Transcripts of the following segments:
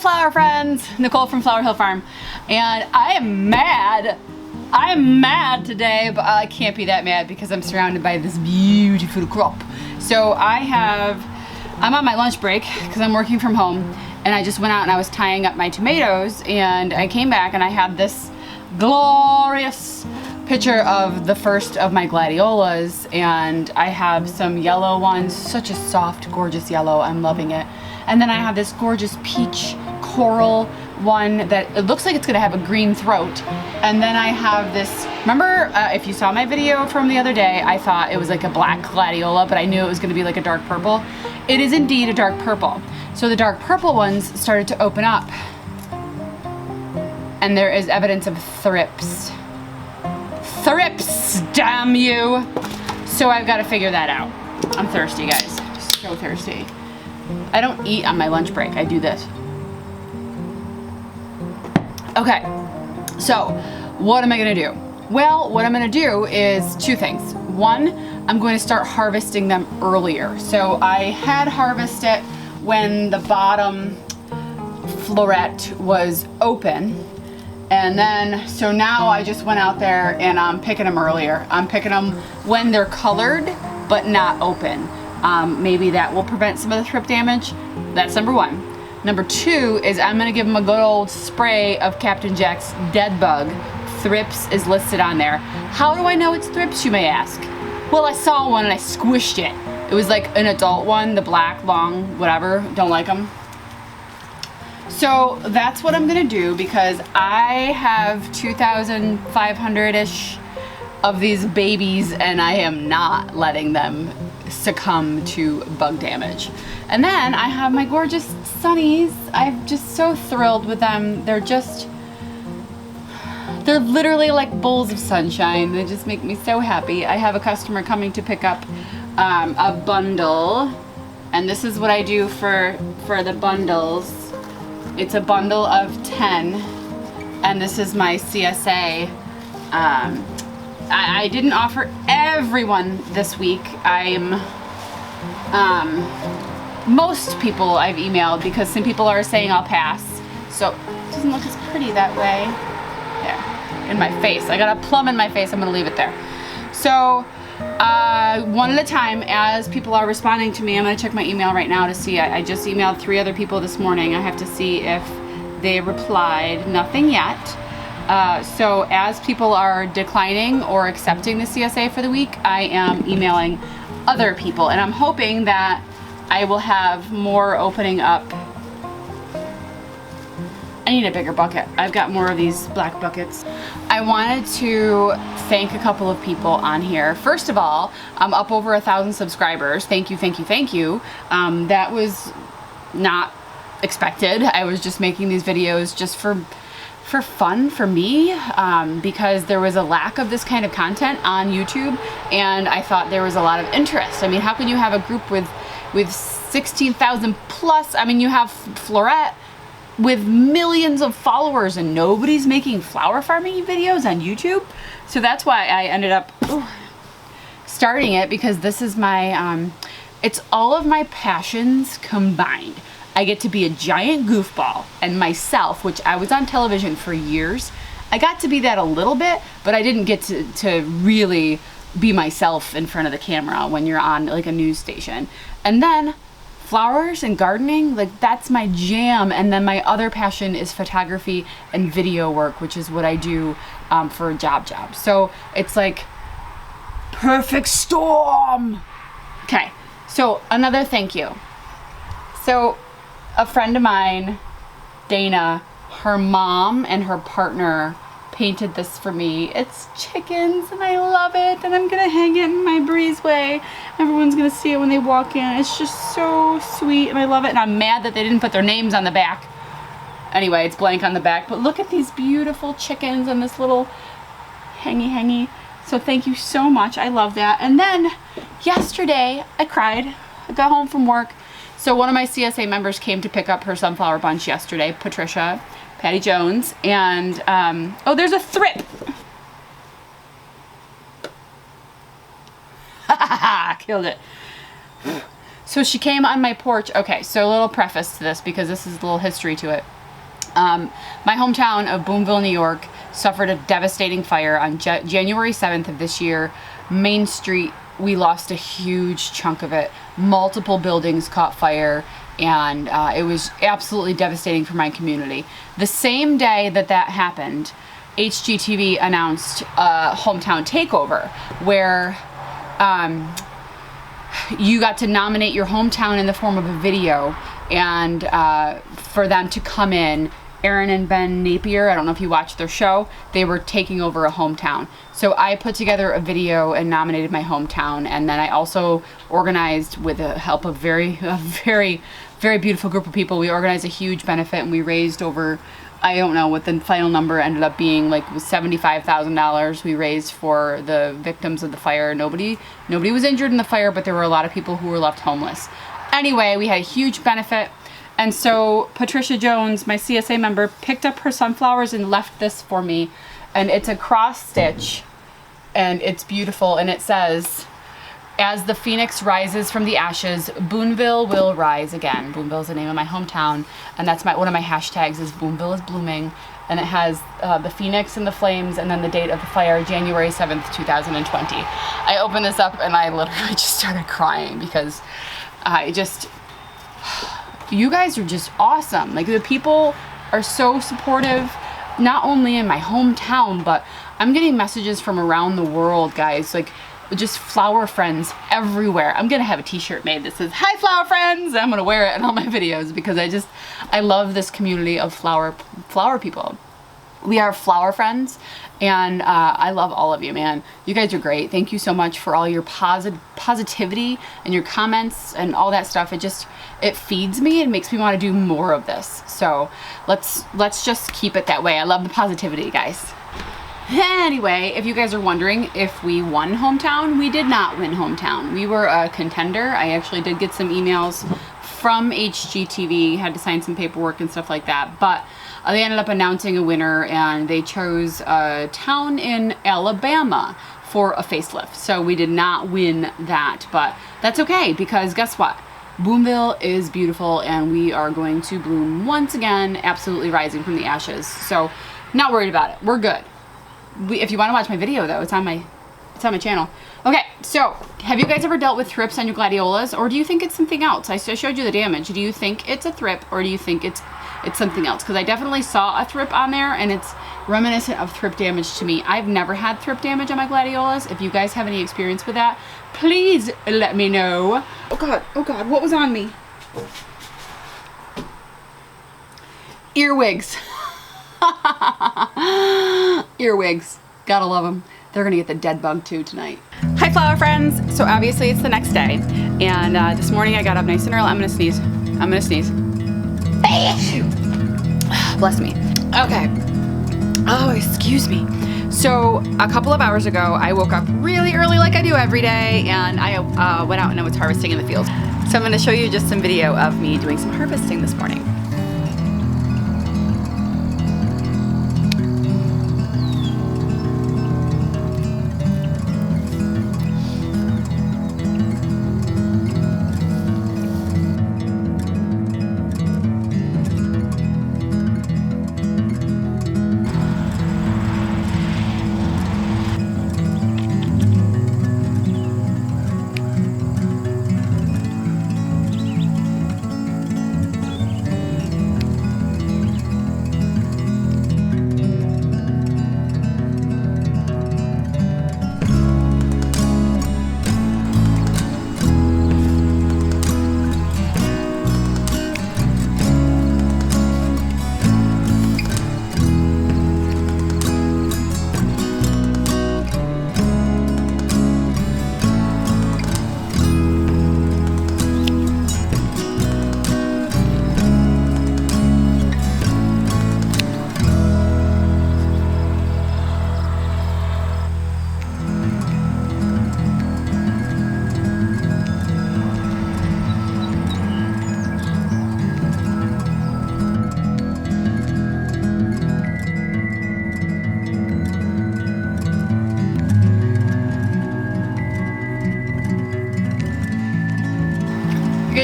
flower friends, Nicole from Flower Hill Farm, and I am mad. I am mad today, but I can't be that mad because I'm surrounded by this beautiful crop. So I'm on my lunch break because I'm working from home, and I just went out and I was tying up my tomatoes, and I came back and I had this glorious picture of the first of my gladiolus, and I have some yellow ones, such a soft, gorgeous yellow. I'm loving it. And then I have this gorgeous peach coral one that it looks like it's gonna have a green throat. And then I have this, remember if you saw my video from the other day, I thought it was like a black gladiola, but I knew it was gonna be like a dark purple. It is indeed a dark purple. So the dark purple ones started to open up, and there is evidence of thrips. Thrips, damn you! So I've got to figure that out. I'm thirsty, guys. Just so thirsty. I don't eat on my lunch break. I do this. Okay, so what am I gonna do? Well, what I'm gonna do is two things. One, I'm going to start harvesting them earlier. So I had harvested when the bottom floret was open. And then, so now I just went out there and I'm picking them earlier. I'm picking them when they're colored, but not open. Maybe that will prevent some of the thrip damage. That's number one. Number two is I'm gonna give them a good old spray of Captain Jack's dead bug. Thrips is listed on there. How do I know it's thrips, you may ask? Well, I saw one and I squished it. It was like an adult one, the black, long, whatever, don't like them. So that's what I'm gonna do because I have 2,500-ish of these babies and I am not letting them succumb to bug damage. And then I have my gorgeous sunnies. I'm just so thrilled with them. They're literally like bowls of sunshine. They just make me so happy. I have a customer coming to pick up a bundle, and this is what I do for the bundles. It's a bundle of 10, and this is my CSA. I didn't offer everyone this week. Most people I've emailed because some people are saying I'll pass. So it doesn't look as pretty that way. There, in my face. I got a plum in my face, I'm gonna leave it there. So one at a time, as people are responding to me, I'm gonna check my email right now to see. I just emailed 3 other people this morning. I have to see if they replied. Nothing yet. So as people are declining or accepting the CSA for the week, I am emailing other people, and I'm hoping that I will have more opening up. I need a bigger bucket. I've got more of these black buckets. I wanted to thank a couple of people on here. First of all, I'm up over 1,000 subscribers. Thank you, thank you, thank you. That was not expected. I was just making these videos just for fun for me, because there was a lack of this kind of content on YouTube, and I thought there was a lot of interest. I mean, how can you have a group with 16,000 plus? I mean, you have Floret with millions of followers and nobody's making flower farming videos on YouTube. So that's why I ended up starting it, because this is my, it's all of my passions combined. I get to be a giant goofball, and myself, which I was on television for years. I got to be that a little bit, but I didn't get to really be myself in front of the camera when you're on like a news station. And then flowers and gardening, like that's my jam. And then my other passion is photography and video work, which is what I do for a job. So it's like perfect storm. Okay, so another thank you. So a friend of mine, Dana, her mom and her partner painted this for me. It's chickens and I love it, and I'm gonna hang it in my breezeway. Everyone's gonna see it when they walk in. It's just so sweet and I love it, and I'm mad that they didn't put their names on the back. Anyway, it's blank on the back, but look at these beautiful chickens and this little hangy. So thank you so much. I love that. And then yesterday I cried. I got home from work. So one of my CSA members came to pick up her sunflower bunch yesterday, Patricia, Patty Jones, and oh, there's a thrip. Killed it. So she came on my porch. Okay, so a little preface to this because this is a little history to it. My hometown of Boonville, New York suffered a devastating fire on January 7th of this year. Main Street, we lost a huge chunk of it. Multiple buildings caught fire, and it was absolutely devastating for my community. The same day that that happened, HGTV announced a hometown takeover where you got to nominate your hometown in the form of a video, and for them to come in. Aaron and Ben Napier, I don't know if you watched their show, they were taking over a hometown. So I put together a video and nominated my hometown, and then I also organized, with the help of a very beautiful group of people, we organized a huge benefit, and we raised over, I don't know what the final number ended up being, like it was $75,000 we raised for the victims of the fire. Nobody was injured in the fire, but there were a lot of people who were left homeless. Anyway, we had a huge benefit. And so Patricia Jones, my CSA member, picked up her sunflowers and left this for me. And it's a cross stitch, and it's beautiful. And it says, "As the phoenix rises from the ashes, Boonville will rise again." Boonville is the name of my hometown, and that's one of my hashtags is Boonville is blooming. And it has the phoenix and the flames, and then the date of the fire, January 7th, 2020. I opened this up and I literally just started crying because you guys are just awesome. Like, the people are so supportive, not only in my hometown, but I'm getting messages from around the world, guys. Like, just flower friends everywhere. I'm gonna have a t-shirt made that says, "Hi, flower friends." I'm gonna wear it in all my videos because I love this community of flower people. We are flower friends, and I love all of you, man. You guys are great. Thank you so much for all your positivity and your comments and all that stuff. It feeds me and makes me want to do more of this. So let's just keep it that way. I love the positivity, guys. Anyway, if you guys are wondering if we won hometown, we did not win hometown. We were a contender. I actually did get some emails from HGTV, had to sign some paperwork and stuff like that, but they ended up announcing a winner, and they chose a town in Alabama for a facelift. So we did not win that, but that's okay, because guess what? Boonville is beautiful, and we are going to bloom once again, absolutely rising from the ashes. So not worried about it. We're good. If you want to watch my video, though, it's on my channel. Okay, so have you guys ever dealt with thrips on your gladiolus, or do you think it's something else? I showed you the damage. Do you think it's a thrip, or do you think it's something else? Because I definitely saw a thrip on there, and it's reminiscent of thrip damage to me. I've never had thrip damage on my gladiolus. If you guys have any experience with that, please let me know. Oh God, what was on me? Earwigs. Earwigs, gotta love them. They're gonna get the dead bug too tonight. Hi, flower friends. So obviously it's the next day, and this morning I got up nice and early. I'm gonna sneeze. Bless me. Okay. Oh, excuse me. So a couple of hours ago, I woke up really early like I do every day, and I went out and I was harvesting in the field. So I'm gonna show you just some video of me doing some harvesting this morning.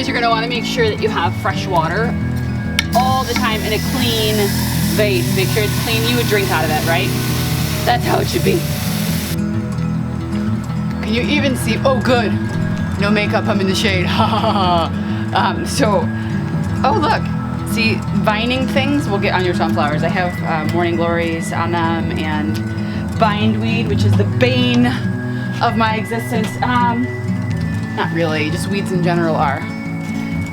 you're gonna wanna make sure that you have fresh water all the time in a clean vase. Make sure it's clean. You would drink out of it, right? That's how it should be. Can you even see? Oh, good. No makeup, I'm in the shade. Oh look. See, vining things will get on your sunflowers. I have morning glories on them and bindweed, which is the bane of my existence. Not really, just weeds in general are.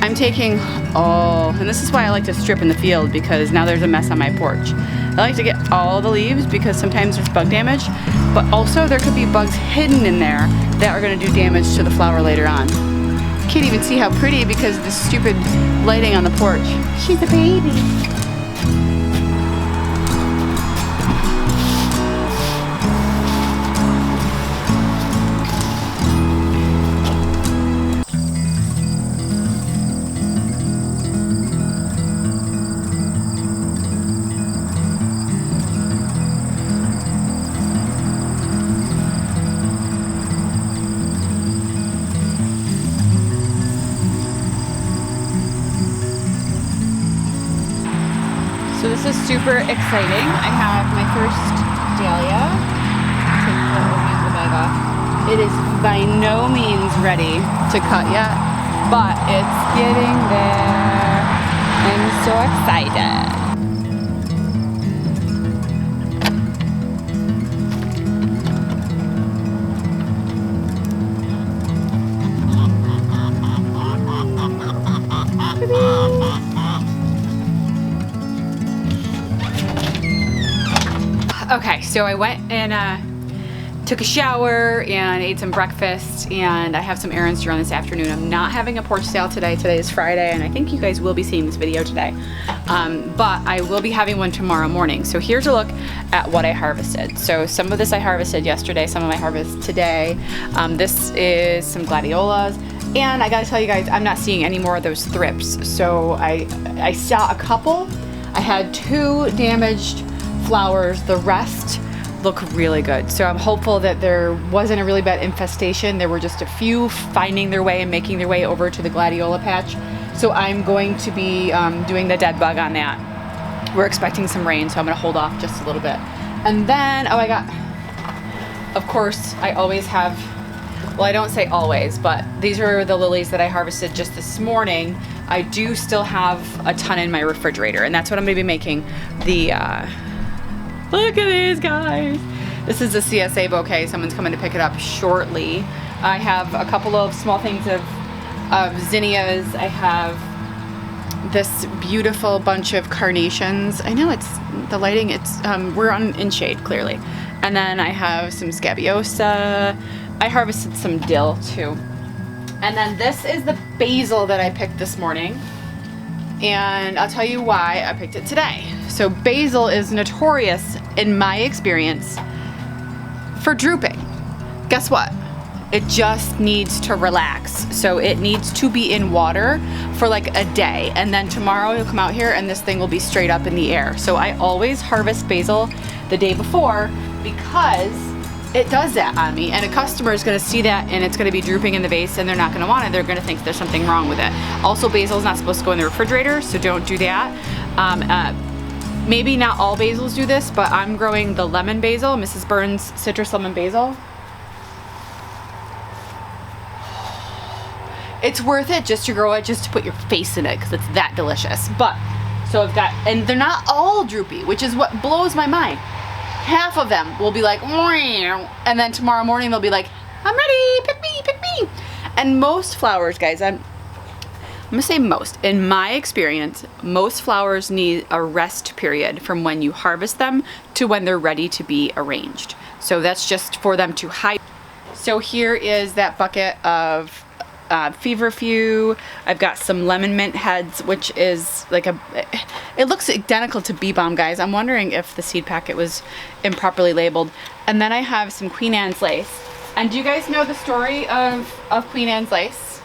I'm taking, and this is why I like to strip in the field, because now there's a mess on my porch. I like to get all the leaves because sometimes there's bug damage, but also there could be bugs hidden in there that are gonna do damage to the flower later on. Can't even see how pretty because of the stupid lighting on the porch. She's a baby. So this is super exciting. I have my first dahlia. Take the bag off. It is by no means ready to cut yet, but it's getting there. I'm so excited. Okay, so I went and took a shower and ate some breakfast, and I have some errands to run this afternoon. I'm not having a porch sale today. Today is Friday, and I think you guys will be seeing this video today. But I will be having one tomorrow morning. So here's a look at what I harvested. So some of this I harvested yesterday, some of my harvest today. This is some gladiolus. And I gotta tell you guys, I'm not seeing any more of those thrips. So I saw a couple. I had 2 damaged flowers. The rest look really good. So I'm hopeful that there wasn't a really bad infestation. There were just a few finding their way and making their way over to the gladiola patch. So I'm going to be doing the dead bug on that. We're expecting some rain, so I'm gonna hold off just a little bit. And then, oh, I got, of course, I always have, well, I don't say always, but these are the lilies that I harvested just this morning. I do still have a ton in my refrigerator, and that's what I'm gonna be making the, look at these guys. This is a CSA bouquet. Someone's coming to pick it up shortly. I have a couple of small things of zinnias. I have this beautiful bunch of carnations. I know it's, the lighting, it's, we're in shade clearly. And then I have some scabiosa. I harvested some dill too. And then this is the basil that I picked this morning. And I'll tell you why I picked it today. So basil is notorious, in my experience, for drooping. Guess what? It just needs to relax. So it needs to be in water for like a day. And then tomorrow you'll come out here and this thing will be straight up in the air. So I always harvest basil the day before because it does that on me, and a customer is gonna see that and it's gonna be drooping in the vase and they're not gonna want it. They're gonna think there's something wrong with it. Also, basil is not supposed to go in the refrigerator, so don't do that. Maybe not all basils do this, but I'm growing the lemon basil, Mrs. Burns citrus lemon basil. It's worth it just to grow it, just to put your face in it, because it's that delicious. But, so I've got, and they're not all droopy, which is what blows my mind. Half of them will be like, and then tomorrow morning they'll be like, I'm ready, pick me, pick me. And most flowers, guys, I'm gonna say most, in my experience, most flowers need a rest period from when you harvest them to when they're ready to be arranged. So that's just for them to hide. So here is that bucket of feverfew. I've got some lemon mint heads, which is like it looks identical to bee balm, guys. I'm wondering if the seed packet was improperly labeled. And then I have some Queen Anne's lace. And do you guys know the story of Queen Anne's lace?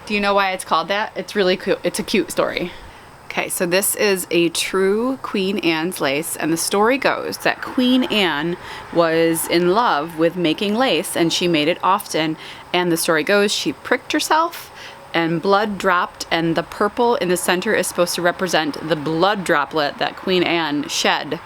Do you know why it's called that? It's really cute. It's a cute story. Okay, so this is a true Queen Anne's lace, and the story goes that Queen Anne was in love with making lace, and she made it often, and the story goes she pricked herself and blood dropped, and the purple in the center is supposed to represent the blood droplet that Queen Anne shed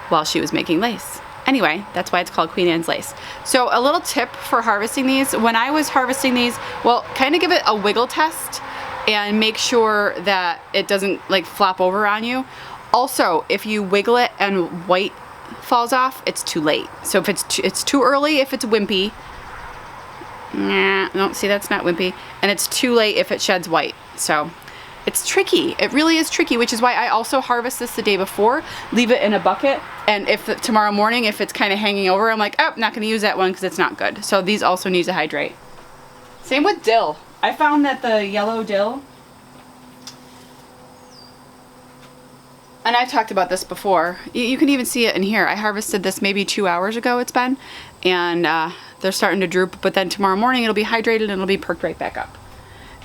while she was making lace. Anyway, that's why it's called Queen Anne's lace. So a little tip for harvesting these. When I was harvesting these, well, kind of give it a wiggle test and make sure that it doesn't like flop over on you. Also, if you wiggle it and white falls off, it's too late. So if it's too early if it's wimpy. Nah, no, see, that's not wimpy. And it's too late if it sheds white. So it's tricky. It really is tricky, which is why I also harvest this the day before, leave it in a bucket, and if tomorrow morning, if it's kind of hanging over, I'm like, oh, not gonna use that one because it's not good. So these also need to hydrate. Same with dill. I found that the yellow dill, and I've talked about this before, you can even see it in here. I harvested this maybe 2 hours ago it's been, and they're starting to droop, but then tomorrow morning it'll be hydrated and it'll be perked right back up.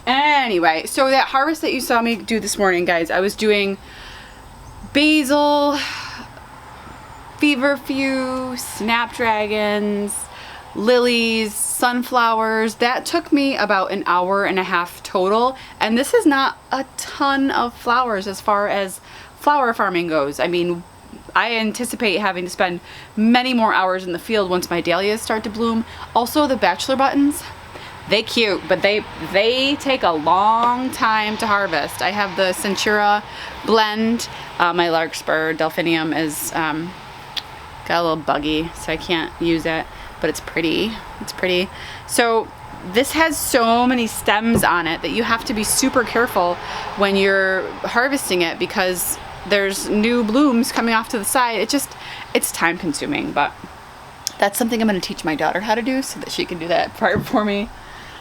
Anyway, so that harvest that you saw me do this morning, guys, I was doing basil, feverfew, snapdragons, lilies, sunflowers. That took me about an hour and a half total, and this is not a ton of flowers as far as flower farming goes. I mean, I anticipate having to spend many more hours in the field once my dahlias start to bloom. Also, the bachelor buttons, they cute, but they take a long time to harvest. I have the Centura blend. My larkspur delphinium is got a little buggy, so I can't use it, but it's pretty. It's pretty. So this has so many stems on it that you have to be super careful when you're harvesting it because there's new blooms coming off to the side. It's time consuming, but that's something I'm going to teach my daughter how to do so that she can do that part for me.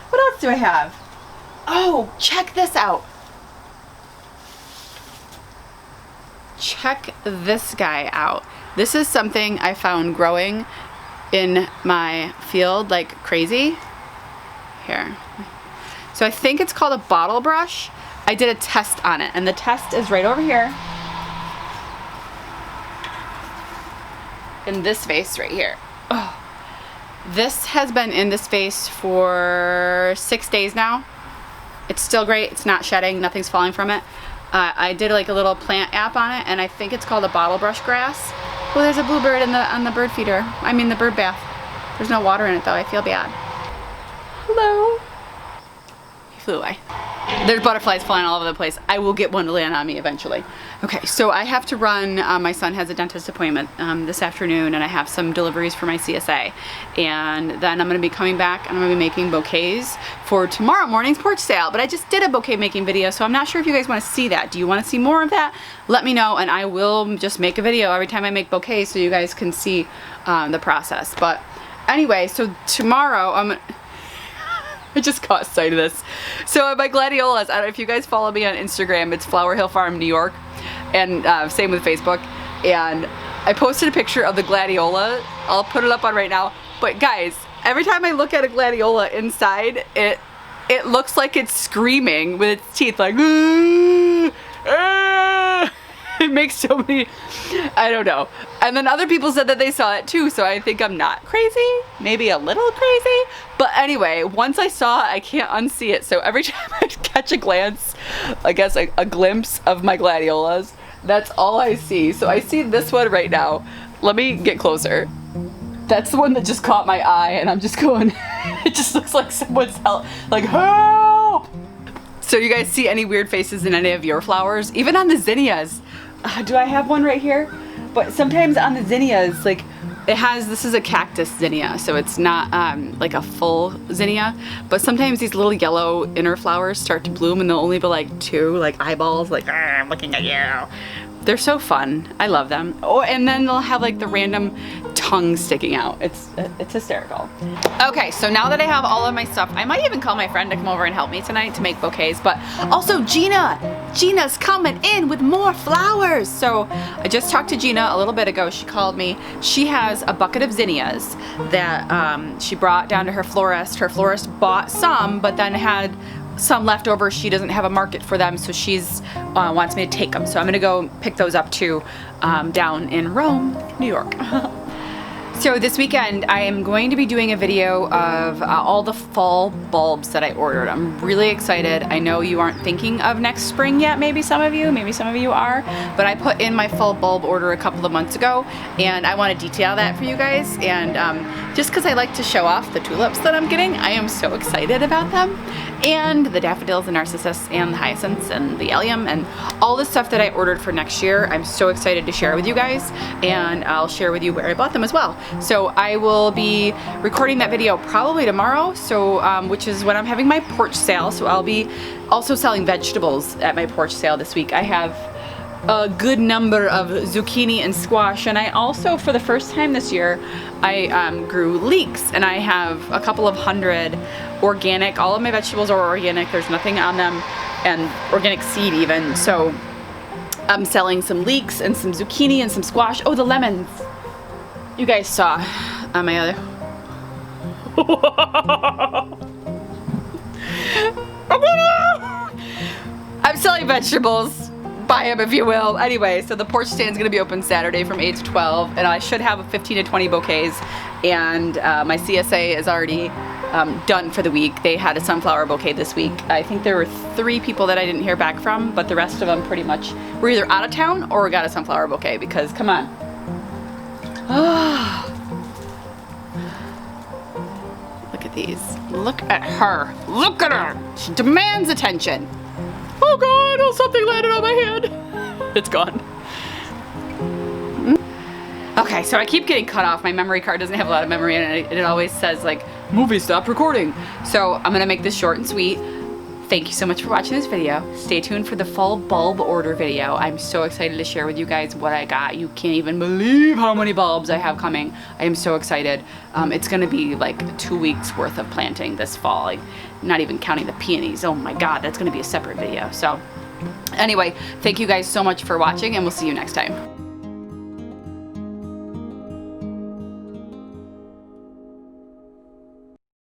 What else do I have? Oh, check this out. Check this guy out. This is something I found growing in my field like crazy. Here. So I think it's called a bottle brush. I did a test on it, and the test is right over here. In this vase right here. Oh. This has been in this vase for 6 days now. It's still great. It's not shedding. Nothing's falling from it. I did like a little plant app on it, and I think it's called a bottle brush grass. Well, there's a bluebird on the bird feeder. I mean the bird bath. There's no water in it though. I feel bad. Hello. He flew away. There's butterflies flying all over the place. I will get one to land on me eventually. Okay, so I have to run. My son has a dentist appointment this afternoon, and I have some deliveries for my CSA. And then I'm going to be coming back, and I'm going to be making bouquets for tomorrow morning's porch sale. But I just did a bouquet making video, so I'm not sure if you guys want to see that. Do you want to see more of that? Let me know, and I will just make a video every time I make bouquets so you guys can see the process. But anyway, so tomorrow I just caught sight of this. So my gladiolus, I don't know if you guys follow me on Instagram, it's Flower Hill Farm, New York, and same with Facebook. And I posted a picture of the gladiola. I'll put it up on right now. But guys, every time I look at a gladiola inside, it looks like it's screaming with its teeth, like, "Aah, aah." It makes so many, I don't know. And then other people said that they saw it too, so I think I'm not crazy, maybe a little crazy. But anyway, once I saw it, I can't unsee it. So every time I catch a glance, I guess a glimpse of my gladiolas, that's all I see. So I see this one right now. Let me get closer. That's the one that just caught my eye, and I'm just going, it just looks like someone's like, help! So you guys see any weird faces in any of your flowers? Even on the zinnias. Do I have one right here? But sometimes on the zinnias, like this is a cactus zinnia, so it's not like a full zinnia, but sometimes these little yellow inner flowers start to bloom, and they'll only be like 2 like eyeballs, like, I'm looking at you. They're so fun. I love them. Oh, and then they'll have like the random tongue sticking out. It's hysterical. Okay, so now that I have all of my stuff, I might even call my friend to come over and help me tonight to make bouquets, but also Gina's coming in with more flowers. So I just talked to Gina a little bit ago. She called me. She has a bucket of zinnias that she brought down to her florist. Her florist bought some, but then had some left over. She doesn't have a market for them, so she's wants me to take them. So I'm gonna go pick those up too, down in Rome, New York. So this weekend I am going to be doing a video of all the fall bulbs that I ordered. I'm really excited. I know you aren't thinking of next spring yet, maybe some of you are, but I put in my fall bulb order a couple of months ago and I want to detail that for you guys. And just because I like to show off the tulips that I'm getting, I am so excited about them. And the daffodils and narcissus and the hyacinths and the allium and all the stuff that I ordered for next year. I'm so excited to share with you guys, and I'll share with you where I bought them as well. So I will be recording that video probably tomorrow, so which is when I'm having my porch sale. So I'll be also selling vegetables at my porch sale this week. I have a good number of zucchini and squash, and I also, for the first time this year, I grew leeks, and I have a couple of hundred organic. All of my vegetables are organic. There's nothing on them, and organic seed even. So I'm selling some leeks and some zucchini and some squash. Oh, the lemons. You guys saw on my other. I'm selling vegetables. Buy them if you will. Anyway, so the porch stand is going to be open Saturday from 8 to 12, and I should have 15 to 20 bouquets. And my CSA is already done for the week. They had a sunflower bouquet this week. I think there were 3 people that I didn't hear back from, but the rest of them pretty much were either out of town or got a sunflower bouquet because, come on. Look at these. Look at her. Look at her. She demands attention. Oh God, oh, something landed on my hand. It's gone. Okay, so I keep getting cut off. My memory card doesn't have a lot of memory in it. It always says like, movie stopped recording. So I'm gonna make this short and sweet. Thank you so much for watching this video. Stay tuned for the fall bulb order video. I'm so excited to share with you guys what I got. You can't even believe how many bulbs I have coming. I am so excited. It's gonna be like 2 weeks worth of planting this fall. Like, not even counting the peonies. Oh my God, that's gonna be a separate video. So anyway, thank you guys so much for watching, and we'll see you next time.